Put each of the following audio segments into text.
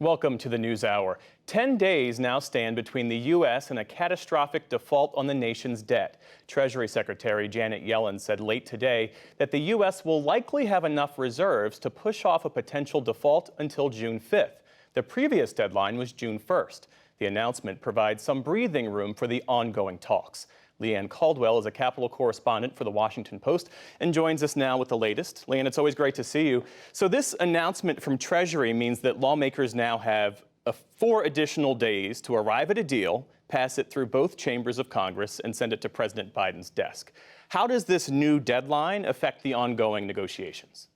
Welcome to the NewsHour. 10 days now stand between the U.S. and a catastrophic default on the nation's debt. Treasury Secretary Janet Yellen said late today that the U.S. will likely have enough reserves to push off a potential default until June 5th. The previous deadline was June 1st. The announcement provides some breathing room for the ongoing talks. Leanne Caldwell is a Capitol correspondent for The Washington Post and joins us now with the latest. Leanne, it's always great to see you. So this announcement from Treasury means that lawmakers now have 4 additional days to arrive at a deal, pass it through both chambers of Congress, and send it to President Biden's desk. How does this new deadline affect the ongoing negotiations?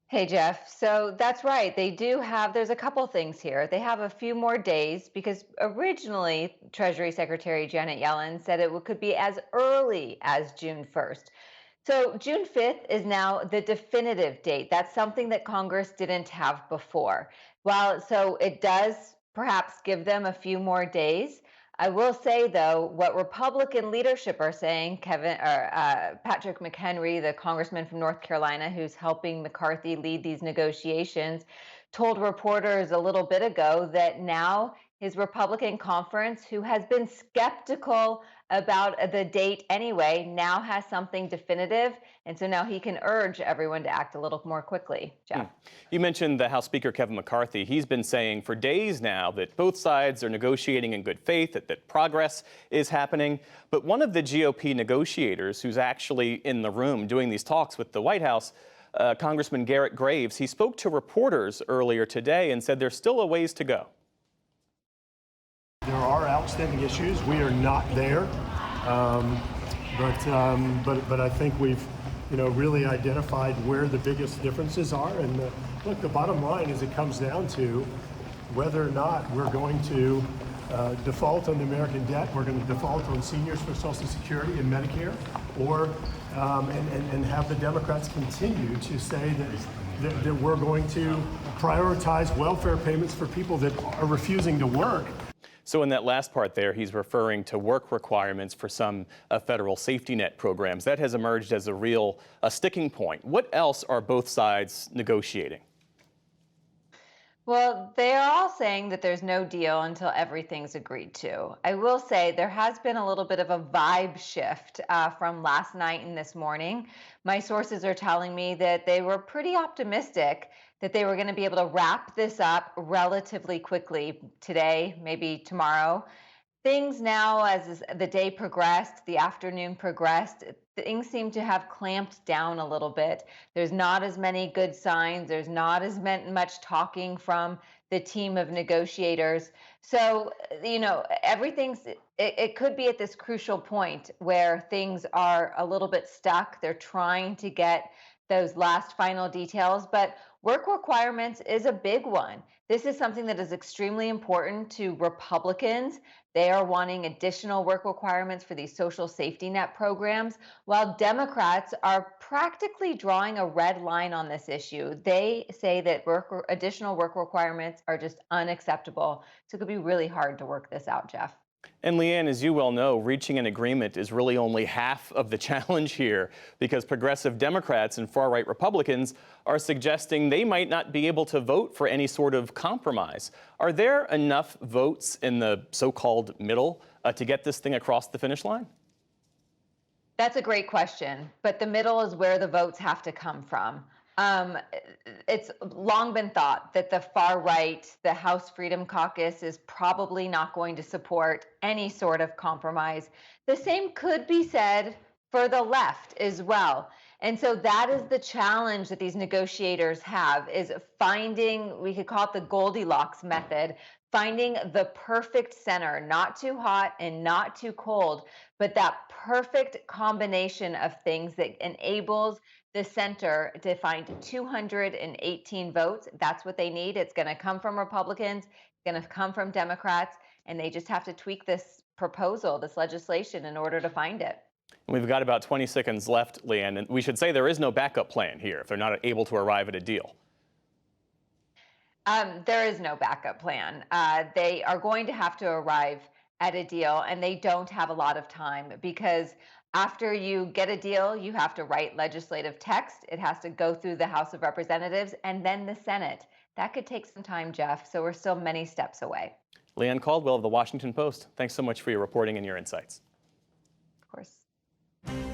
Hey, Jeff. So that's right. There's a couple things here. They have a few more days because originally Treasury Secretary Janet Yellen said could be as early as June 1st. So June 5th is now the definitive date. That's something that Congress didn't have before. So it does perhaps give them a few more days. I will say, though, what Republican leadership are saying, Patrick McHenry, the congressman from North Carolina who's helping McCarthy lead these negotiations, told reporters a little bit ago that now his Republican conference, who has been skeptical about the date anyway, now has something definitive. And so now he can urge everyone to act a little more quickly. Jeff. You mentioned the House Speaker Kevin McCarthy. He's been saying for days now that both sides are negotiating in good faith, that progress is happening. But one of the GOP negotiators who's actually in the room doing these talks with the White House, Congressman Garrett Graves, he spoke to reporters earlier today and said there's still a ways to go. There are outstanding issues. We are not there, but I think we've really identified where the biggest differences are. And look, the bottom line is it comes down to whether or not we're going to default on the American debt, we're going to default on seniors for Social Security and Medicare, or and have the Democrats continue to say that we're going to prioritize welfare payments for people that are refusing to work. So in that last part there, he's referring to work requirements for some federal safety net programs. That has emerged as a sticking point. What else are both sides negotiating? Well, they are all saying that there's no deal until everything's agreed to. I will say there has been a little bit of a vibe shift from last night and this morning. My sources are telling me that they were pretty optimistic that they were going to be able to wrap this up relatively quickly today, maybe tomorrow. Things now, as the day progressed, the afternoon progressed, things seem to have clamped down a little bit. There's not as many good signs. There's not as much talking from the team of negotiators. So, it could be at this crucial point where things are a little bit stuck. They're trying to get those last final details, but work requirements is a big one. This is something that is extremely important to Republicans. They are wanting additional work requirements for these social safety net programs, while Democrats are practically drawing a red line on this issue. They say that additional work requirements are just unacceptable. So it could be really hard to work this out, Jeff. And Leanne, as you well know, reaching an agreement is really only half of the challenge here, because progressive Democrats and far-right Republicans are suggesting they might not be able to vote for any sort of compromise. Are there enough votes in the so-called middle to get this thing across the finish line? That's a great question, but the middle is where the votes have to come from. It's long been thought that the far right, the House Freedom Caucus, is probably not going to support any sort of compromise. The same could be said for the left as well. And so that is the challenge that these negotiators have, is finding, we could call it the Goldilocks method, finding the perfect center, not too hot and not too cold, but that perfect combination of things that enables the center to find 218 votes. That's what they need. It's going to come from Republicans, it's going to come from Democrats, and they just have to tweak this proposal, this legislation, in order to find it. We've got about 20 seconds left, Leanne, and we should say there is no backup plan here if they're not able to arrive at a deal. There is no backup plan. They are going to have to arrive at a deal, and they don't have a lot of time because after you get a deal, you have to write legislative text. It has to go through the House of Representatives and then the Senate. That could take some time, Jeff, so we're still many steps away. Leanne Caldwell of The Washington Post, thanks so much for your reporting and your insights. Of course.